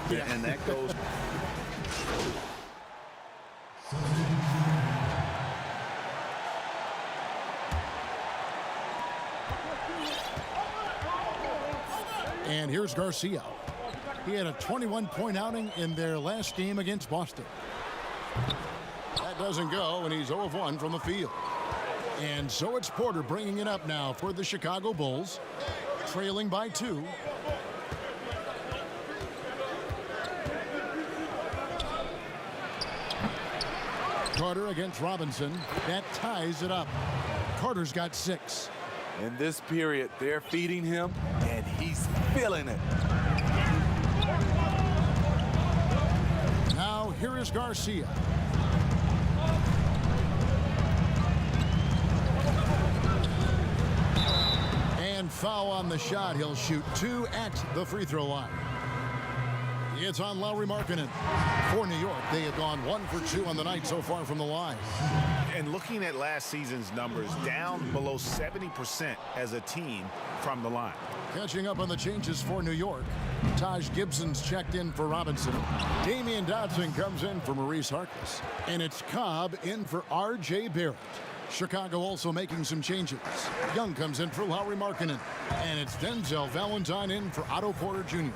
And that goes. And here's Garcia. He had a 21-point outing in their last game against Boston. That doesn't go, and he's 0 of 1 from the field. And so it's Porter bringing it up now for the Chicago Bulls, trailing by 2. Carter against Robinson. That ties it up. Carter's got 6. In this period, they're feeding him, and he's feeling it. Now, here is Garcia. And foul on the shot. He'll shoot 2 at the free throw line. It's on Lauri Markkanen. For New York, they have gone 1 for 2 on the night so far from the line. And looking at last season's numbers, down below 70% as a team from the line. Catching up on the changes for New York. Taj Gibson's checked in for Robinson. Damian Dotson comes in for Maurice Harkless. And it's Cobb in for R.J. Barrett. Chicago also making some changes. Young comes in for Lauri Markkanen. And it's Denzel Valentine in for Otto Porter Jr.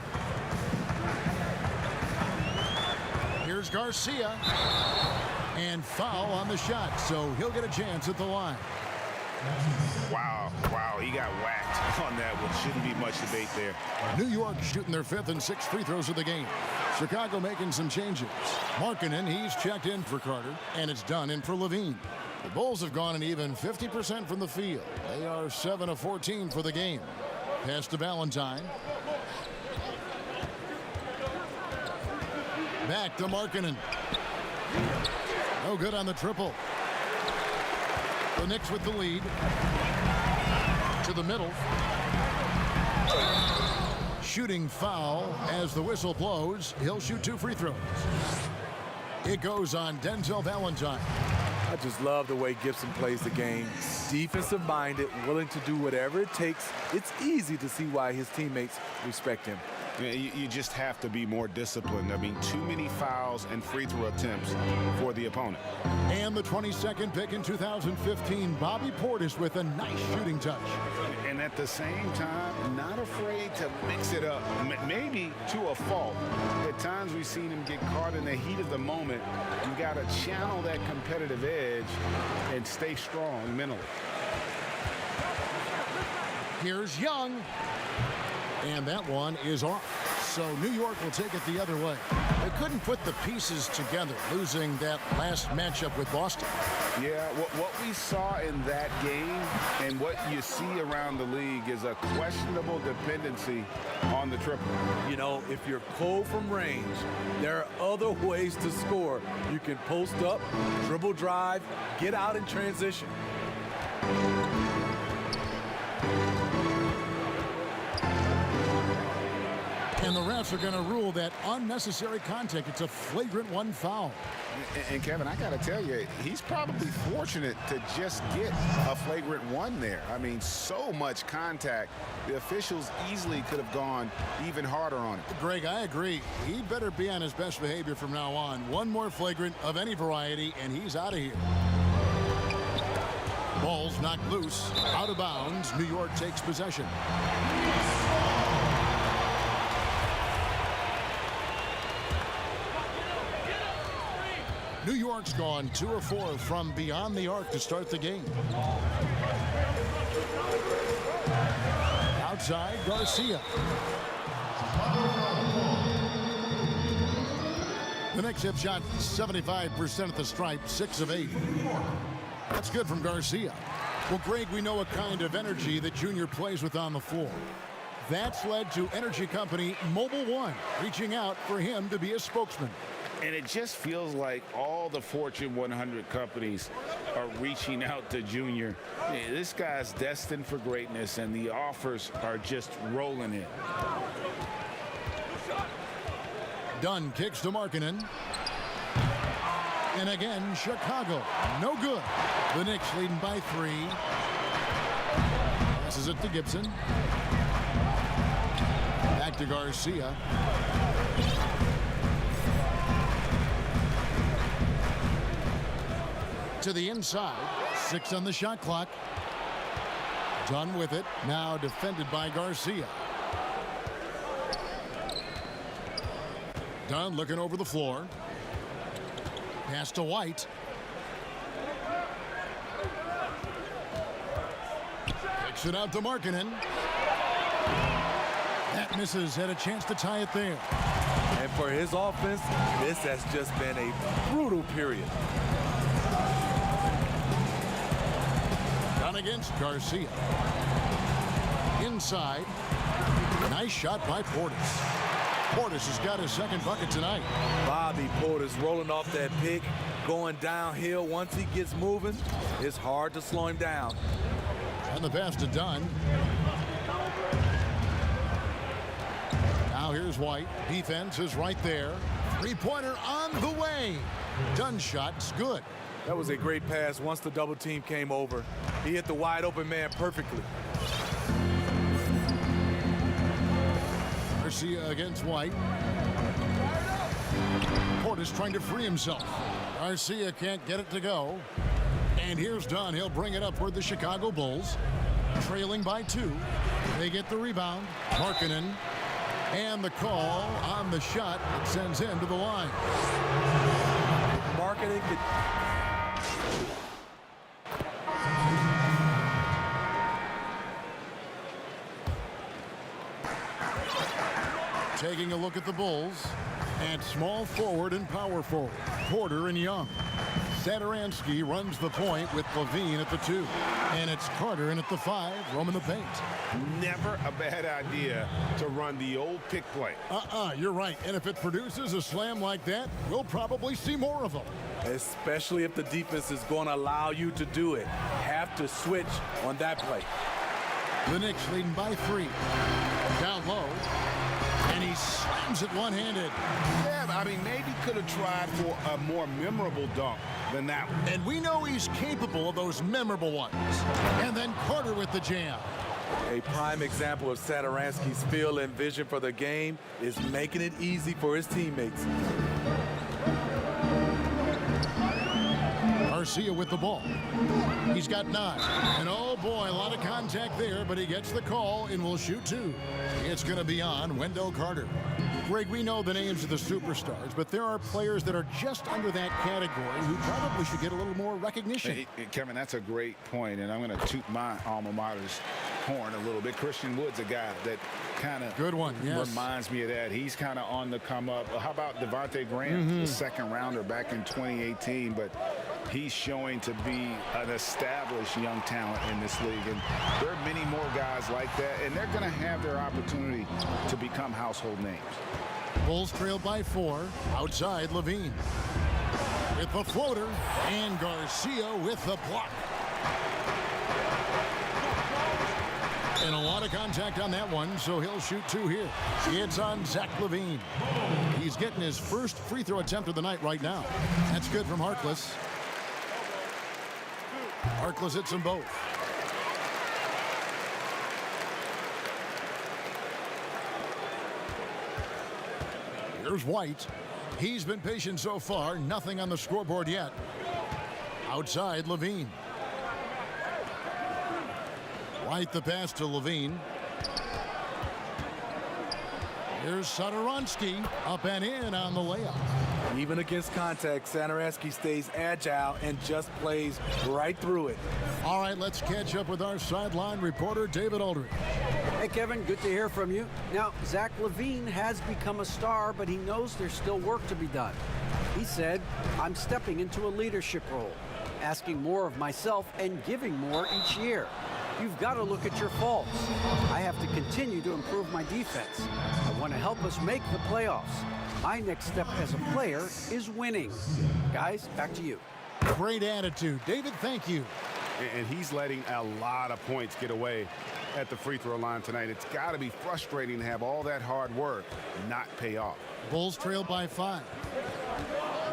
Here's Garcia. And foul on the shot, so he'll get a chance at the line. Wow, he got whacked on that one. Shouldn't be much debate there. New York shooting their 5th and 6th free throws of the game. Chicago making some changes. Markkanen, he's checked in for Carter, and it's done in for Levine. The Bulls have gone an even 50% from the field. They are 7 of 14 for the game. Pass to Valentine. Back to Markkanen. No good on the triple. The Knicks with the lead. To the middle. Shooting foul as the whistle blows. He'll shoot 2 free throws. It goes on Denzel Valentine. I just love the way Gibson plays the game. Defensive-minded, willing to do whatever it takes. It's easy to see why his teammates respect him. You just have to be more disciplined. I mean, too many fouls and free throw attempts for the opponent. And the 22nd pick in 2015, Bobby Portis with a nice shooting touch. And at the same time, not afraid to mix it up, maybe to a fault. At times we've seen him get caught in the heat of the moment. You got to channel that competitive edge and stay strong mentally. Here's Young. And that one is off. So New York will take it the other way. They couldn't put the pieces together, losing that last matchup with Boston. Yeah, what we saw in that game and what you see around the league is a questionable dependency on the triple. You know, if you're cold from range, there are other ways to score. You can post up, dribble drive, get out in transition. And the refs are going to rule that unnecessary contact. It's a flagrant 1 foul. And Kevin, I got to tell you, he's probably fortunate to just get a flagrant 1 there. I mean, so much contact. The officials easily could have gone even harder on it. Greg, I agree. He better be on his best behavior from now on. One more flagrant of any variety, and he's out of here. Ball's knocked loose, out of bounds. New York takes possession. New York's gone 2 of 4 from beyond the arc to start the game. Outside, Garcia. The Knicks have shot 75% at the stripe, 6 of 8. That's good from Garcia. Well, Greg, we know what kind of energy that Junior plays with on the floor. That's led to energy company Mobile One reaching out for him to be a spokesman. And it just feels like all the Fortune 100 companies are reaching out to Junior. This guy's destined for greatness, and the offers are just rolling in. Dunn kicks to Markkanen. And again, Chicago. No good. The Knicks leading by 3. Passes it to Gibson. Back to Garcia. To the inside. 6 on the shot clock. Done with it. Now defended by Garcia. Dunn looking over the floor. Pass to White. Kicks it out to Markkanen. That misses. Had a chance to tie it there. And for his offense, this has just been a brutal period. Done against Garcia. Inside. Nice shot by Portis. Portis has got his second bucket tonight. Bobby Portis rolling off that pick, going downhill. Once he gets moving, it's hard to slow him down. And the pass to Dunn. Now here's White. Defense is right there. Three-pointer on the way. Dunn's shot's good. That was a great pass once the double team came over. He hit the wide open man perfectly. Garcia against White. Portis trying to free himself. Garcia can't get it to go. And here's Dunn. He'll bring it up toward the Chicago Bulls. Trailing by 2. They get the rebound. Markkanen. And the call on the shot that sends him to the line. Markkanen could... Taking a look at the Bulls. And small forward and power forward. Porter and Young. Satoransky runs the point with Levine at the 2. And it's Carter in at the 5, roaming the paint. Never a bad idea to run the old pick play. You're right. And if it produces a slam like that, we'll probably see more of them. Especially if the defense is going to allow you to do it. Have to switch on that play. The Knicks leading by 3. Down low. And he slams it one-handed. Yeah, I mean, maybe could have tried for a more memorable dunk than that one. And we know he's capable of those memorable ones. And then Carter with the jam. A prime example of Satoransky's feel and vision for the game is making it easy for his teammates. Garcia with the ball. He's got 9. And oh boy, a lot of contact there, but he gets the call and will shoot 2. It's going to be on Wendell Carter. Greg, we know the names of the superstars, but there are players that are just under that category who probably should get a little more recognition. Hey, Kevin, that's a great point, and I'm going to toot my alma mater's horn a little bit. Christian Wood's a guy that kind of good one, yes. Reminds me of that. He's kind of on the come up. How about Devontae Graham, the second rounder back in 2018, but he's showing to be an established young talent in this league, and there are many more guys like that, and they're going to have their opportunity to become household names. Bulls trail by 4. Outside, Levine with the floater, and Garcia with the block. And a lot of contact on that one, so he'll shoot 2 here. It's on Zach LaVine. He's getting his first free throw attempt of the night right now. That's good from Harkless. Harkless hits them both. Here's White. He's been patient so far. Nothing on the scoreboard yet. Outside, Levine. White the pass to Levine. Here's Satoransky. Up and in on the layup. Even against contact, Satoransky stays agile and just plays right through it. All right, let's catch up with our sideline reporter, David Aldridge. Hey, Kevin, good to hear from you. Now, Zach LaVine has become a star, but he knows there's still work to be done. He said, I'm stepping into a leadership role, asking more of myself and giving more each year. You've got to look at your faults. I have to continue to improve my defense. I want to help us make the playoffs. My next step as a player is winning. Guys, back to you. Great attitude. David, thank you. And he's letting a lot of points get away at the free throw line tonight. It's got to be frustrating to have all that hard work not pay off. Bulls trail by 5.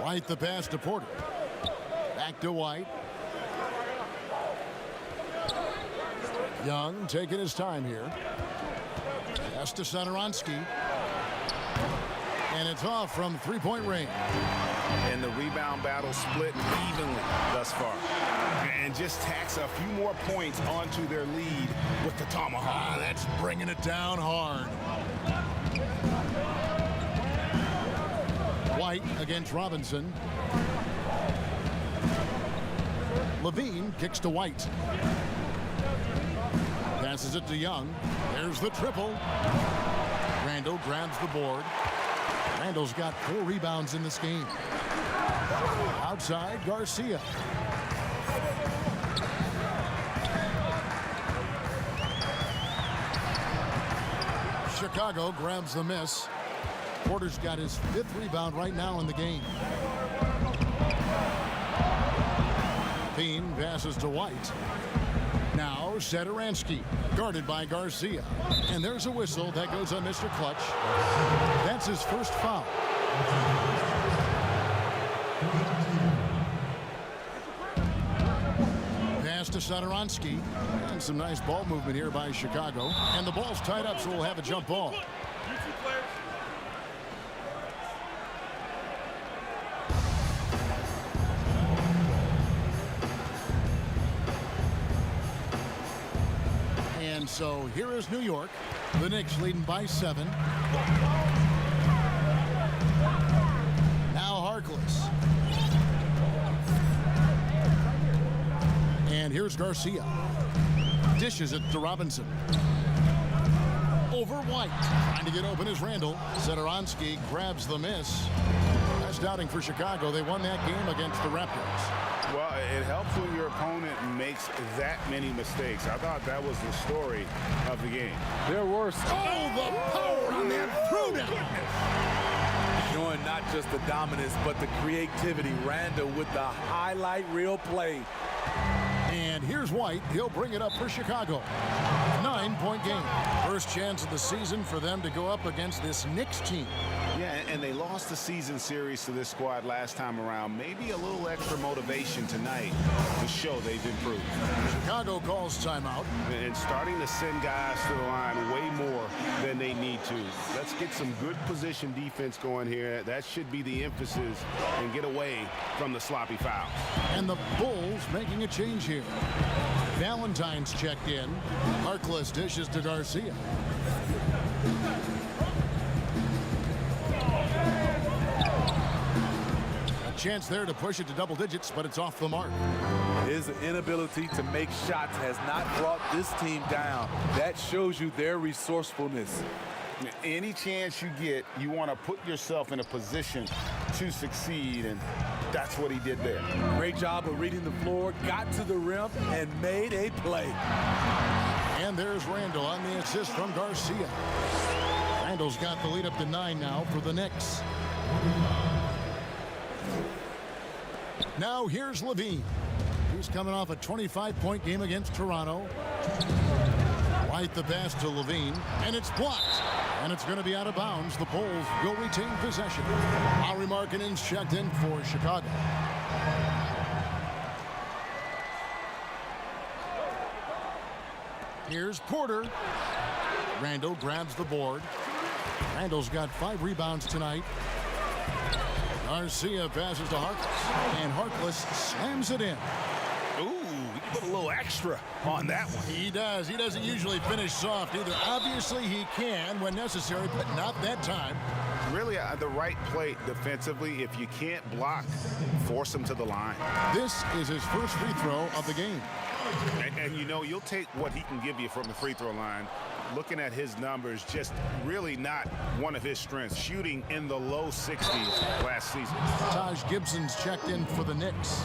White the pass to Porter. Back to White. Young taking his time here. Pass to Satoransky. And it's off from three-point range. and the rebound battle split evenly thus far. And just tacks a few more points onto their lead with the tomahawk. That's bringing it down hard. White against Robinson. Levine kicks to White. Passes it to Young. There's the triple. Randall grabs the board. Randall's got 4 rebounds in this game. Outside, Garcia. Chicago grabs the miss. Porter's got his 5th rebound right now in the game. Bean passes to White. Now Satoransky, guarded by Garcia. And there's a whistle that goes on Mr. Clutch. That's his first foul. Pass to Satoransky. And some nice ball movement here by Chicago. And the ball's tied up, so we'll have a jump ball. And so here is New York. The Knicks leading by 7. Now Harkless. And here's Garcia. Dishes it to Robinson. Over White. Trying to get open is Randall. Satoransky grabs the miss. That's doubting for Chicago. They won that game against the Raptors. Well, it helps when your opponent makes that many mistakes. I thought that was the story of the game. There were Oh, the power on that throwdown. showing not just the dominance, but the creativity. Randall with the highlight reel play. And here's White. He'll bring it up for Chicago. 9-point game. First chance of the season for them to go up against this Knicks team. Yeah, and they lost the season series to this squad last time around. Maybe a little extra motivation tonight to show they've improved. Chicago calls timeout. And starting to send guys to the line way more than they need to. Let's get some good position defense going here. That should be the emphasis, and get away from the sloppy fouls. And the Bulls making a change here. Valentine's checked in. Harkless dishes to Garcia. Chance there to push it to double digits, but it's off the mark. His inability to make shots has not brought this team down. That shows you their resourcefulness. Any chance you get, you want to put yourself in a position to succeed, and that's what he did there. Great job of reading the floor, got to the rim, and made a play. And there's Randall on the assist from Garcia. Randall's got the lead up to 9 now for the Knicks. Now here's Levine. He's coming off a 25-point game against Toronto. White the pass to Levine, and it's blocked. And it's going to be out of bounds. The Bulls will retain possession. Lauri Markkanen's checked in for Chicago. Here's Porter. Randall grabs the board. Randall's got 5 rebounds tonight. Garcia passes to Harkless, and Harkless slams it in. Ooh, he put a little extra on that one. He does. He doesn't usually finish soft either. Obviously, he can when necessary, but not that time. Really, the right play defensively. If you can't block, force him to the line. This is his first free throw of the game. And you know, you'll take what he can give you from the free throw line. Looking at his numbers, just really not one of his strengths. Shooting in the low 60s last season. Taj Gibson's checked in for the Knicks.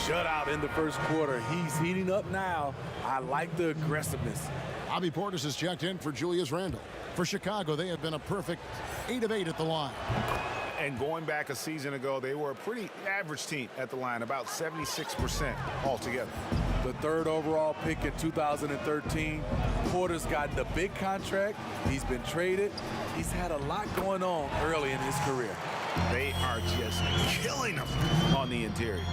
Shutout in the first quarter. He's heating up now. I like the aggressiveness. Bobby Portis is checked in for Julius Randle. For Chicago, they have been a perfect 8 of 8 at the line. And going back a season ago, they were a pretty average team at the line, about 76% altogether. The 3rd overall pick in 2013. Porter's gotten a big contract. He's been traded. He's had a lot going on early in his career. They are just killing them on the interior.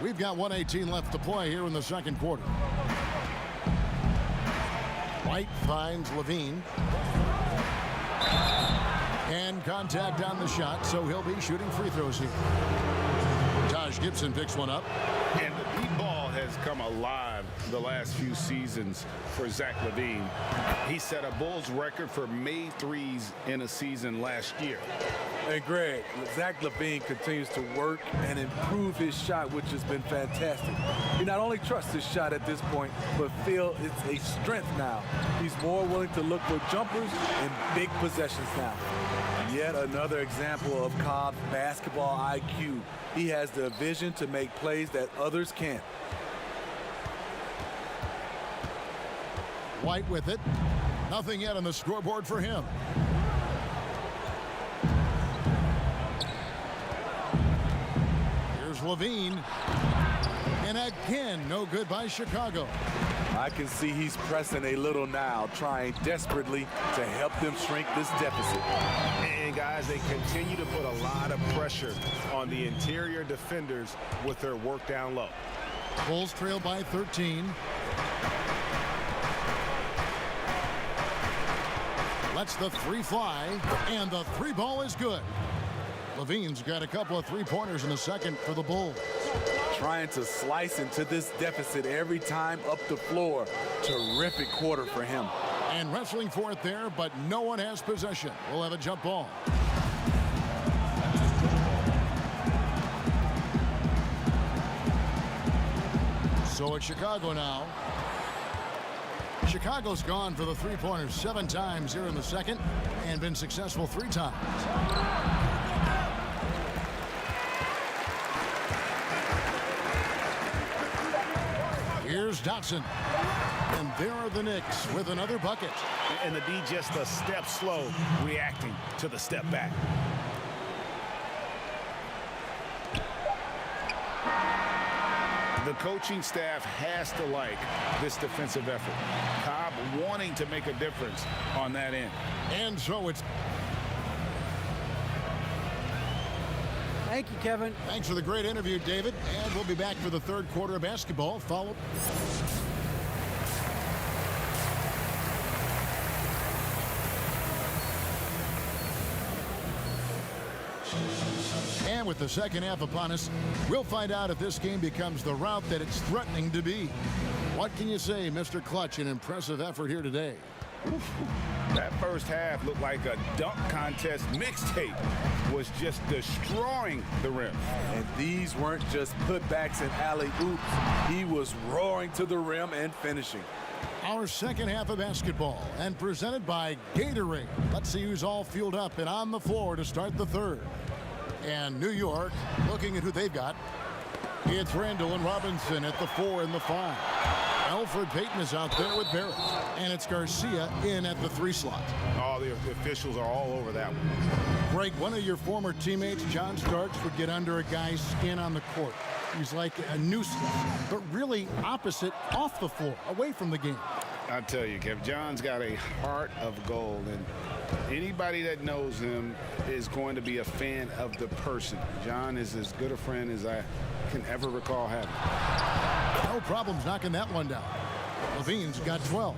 We've got 1:18 left to play here in the second quarter. White finds Levine. And contact on the shot, so he'll be shooting free throws here. Taj Gibson picks one up. And the deep ball has come alive the last few seasons for Zach LaVine. He set a Bulls record for made threes in a season last year. And Greg, Zach LaVine continues to work and improve his shot, which has been fantastic. He not only trusts his shot at this point, but feel it's a strength now. He's more willing to look for jumpers and big possessions now. Yet another example of Cobb's basketball IQ. He has the vision to make plays that others can't. White with it. Nothing yet on the scoreboard for him. Here's LaVine. And again, no good by Chicago. I can see he's pressing a little now, trying desperately to help them shrink this deficit. And guys, they continue to put a lot of pressure on the interior defenders with their work down low. Bulls trail by 13. Lets the three fly, and the three ball is good. LaVine's got a couple of three-pointers in the second for the Bulls. Trying to slice into this deficit every time up the floor. Terrific quarter for him. And wrestling for it there, but no one has possession. We'll have a jump ball. So it's Chicago now. Chicago's gone for the three-pointers 7 times here in the second and been successful 3 times. Here's Dotson. And there are the Knicks with another bucket. And the D just a step slow, reacting to the step back. The coaching staff has to like this defensive effort. Cobb wanting to make a difference on that end. And so it's... Thank you, Kevin. Thanks for the great interview, David. And we'll be back for the third quarter of basketball. Follow. And with the second half upon us, we'll find out if this game becomes the route that it's threatening to be. What can you say, Mr. Clutch? An impressive effort here today. That first half looked like a dunk contest mixtape. Was just destroying the rim. And these weren't just putbacks and alley-oops. He was roaring to the rim and finishing. Our second half of basketball, and presented by Gatorade. Let's see who's all fueled up and on the floor to start the third. And New York, looking at who they've got. It's Randall and Robinson at the 4 and the 5. Alfred Payton is out there with Barrett. And it's Garcia in at the 3 slot. Oh, the officials are all over that one. Greg, one of your former teammates, John Starks, would get under a guy's skin on the court. He's like a nuisance, but really opposite off the floor, away from the game. I tell you, Kev, John's got a heart of gold, and anybody that knows him is going to be a fan of the person. John is as good a friend as I can ever recall having. No problems knocking that one down. LaVine's got 12.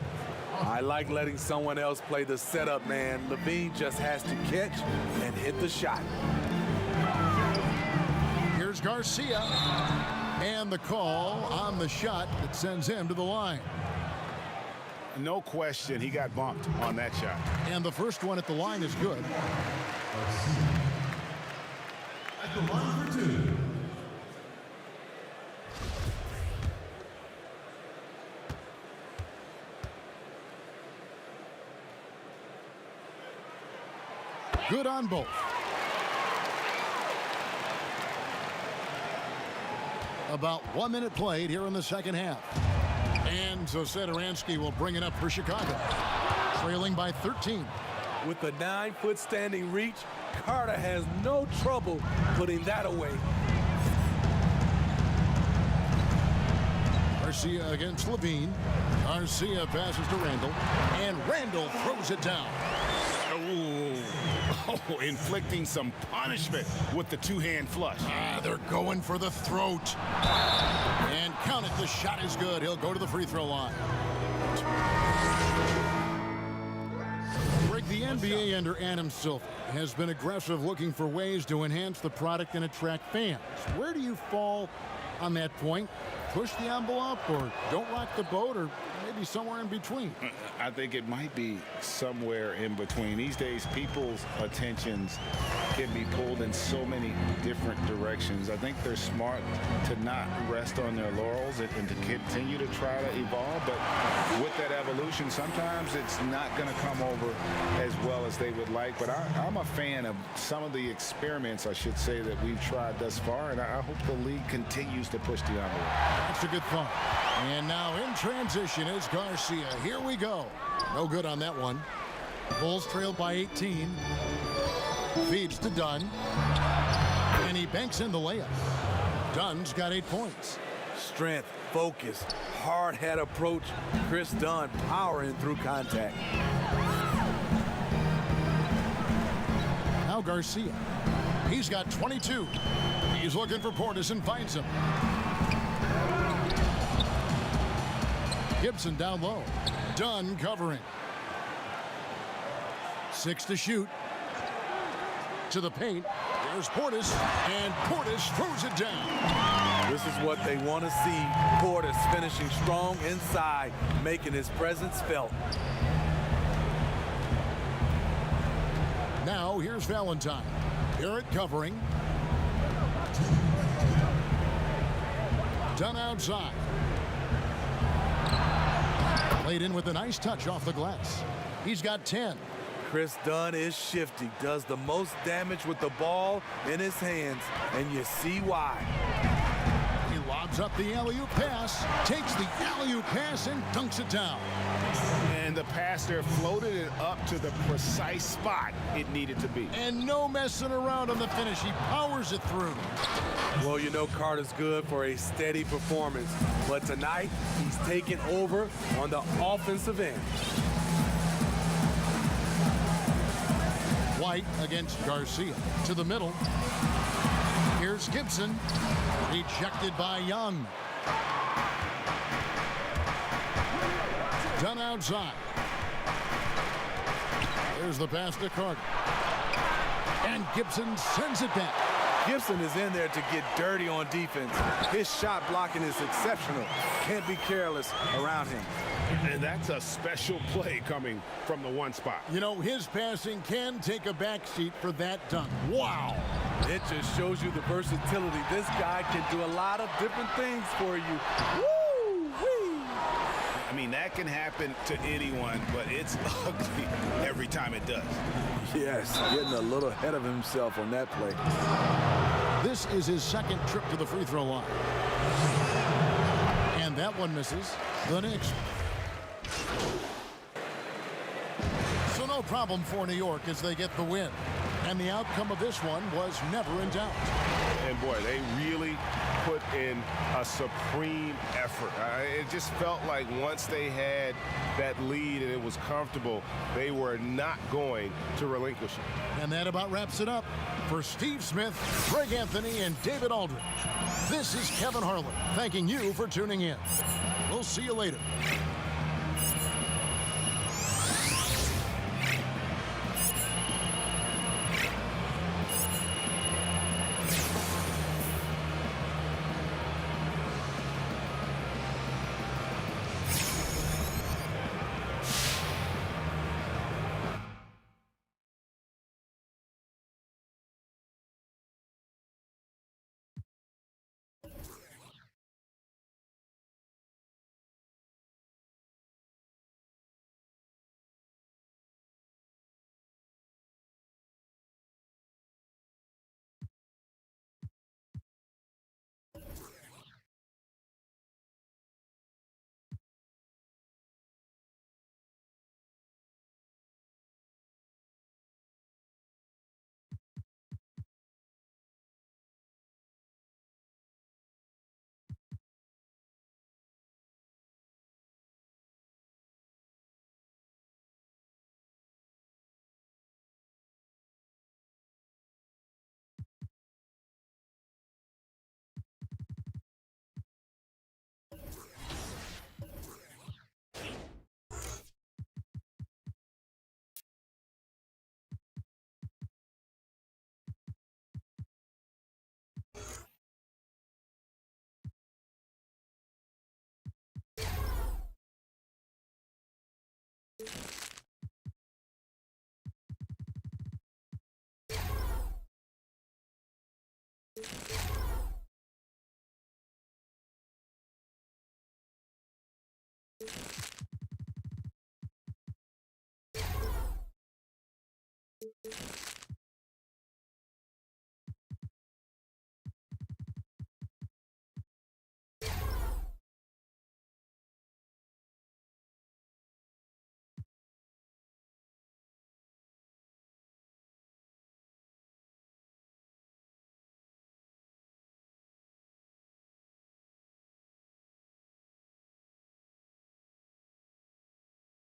I like letting someone else play the setup, man. LaVine just has to catch and hit the shot. Here's Garcia. And the call on the shot that sends him to the line. No question, he got bumped on that shot. And the first one at the line is good. At the line for 2. Good on both. About 1 minute played here in the second half. And so Satoransky will bring it up for Chicago. Trailing by 13. With a 9-foot standing reach, Carter has no trouble putting that away. Garcia against LaVine. Garcia passes to Randall. And Randall throws it down. Oh, inflicting some punishment with the two-hand flush. They're going for the throat. And count it, the shot is good. He'll go to the free throw line. Break the end. NBA under Adam Silver has been aggressive, looking for ways to enhance the product and attract fans. Where do you fall on that point? Push the envelope or don't rock the boat, or maybe somewhere in between? I think it might be somewhere in between. These days, people's attentions can be pulled in so many different directions. I think they're smart to not rest on their laurels and to continue to try to evolve. But with that evolution, sometimes it's not going to come over as well as they would like. But I'm a fan of some of the experiments, I should say, that we've tried thus far. And I hope the league continues to push the envelope. That's a good thought. And now in transition is Garcia. Here we go. No good on that one. Bulls trailed by 18. Feeds to Dunn. And he banks in the layup. Dunn's got 8 points. Strength, focus, hard head approach. Chris Dunn powering through contact. Now Garcia. He's got 22. He's looking for Portis and finds him. Gibson down low. Dunn covering. 6 to shoot. To the paint. There's Portis. And Portis throws it down. This is what they want to see. Portis finishing strong inside, making his presence felt. Now here's Valentine. Barrett covering. Dunn outside. Played in with a nice touch off the glass. He's got 10. Chris Dunn is shifty, does the most damage with the ball in his hands, and you see why. He lobs up the alley-oop pass, takes the alley-oop pass and dunks it down. And the pass there floated it up to the precise spot it needed to be. And no messing around on the finish. He powers it through. Well, you know Carter's good for a steady performance, but tonight he's taking over on the offensive end. White against Garcia. To the middle. Here's Gibson. Rejected by Young. Dunn outside. There's the pass to Carter. And Gibson sends it back. Gibson is in there to get dirty on defense. His shot blocking is exceptional. Can't be careless around him. And that's a special play coming from the one spot. You know, his passing can take a backseat for that dunk. Wow. It just shows you the versatility. This guy can do a lot of different things for you. Woo-wee. I mean, that can happen to anyone, but it's ugly every time it does. Yes, getting a little ahead of himself on that play. This is his second trip to the free throw line. And that one misses. The next. So no problem for New York as they get the win. And the outcome of this one was never in doubt. And boy, they really put in a supreme effort. It just felt like once they had that lead and it was comfortable, they were not going to relinquish it. And that about wraps it up. For Steve Smith, Greg Anthony, and David Aldridge, this is Kevin Harlan thanking you for tuning in. We'll see you later.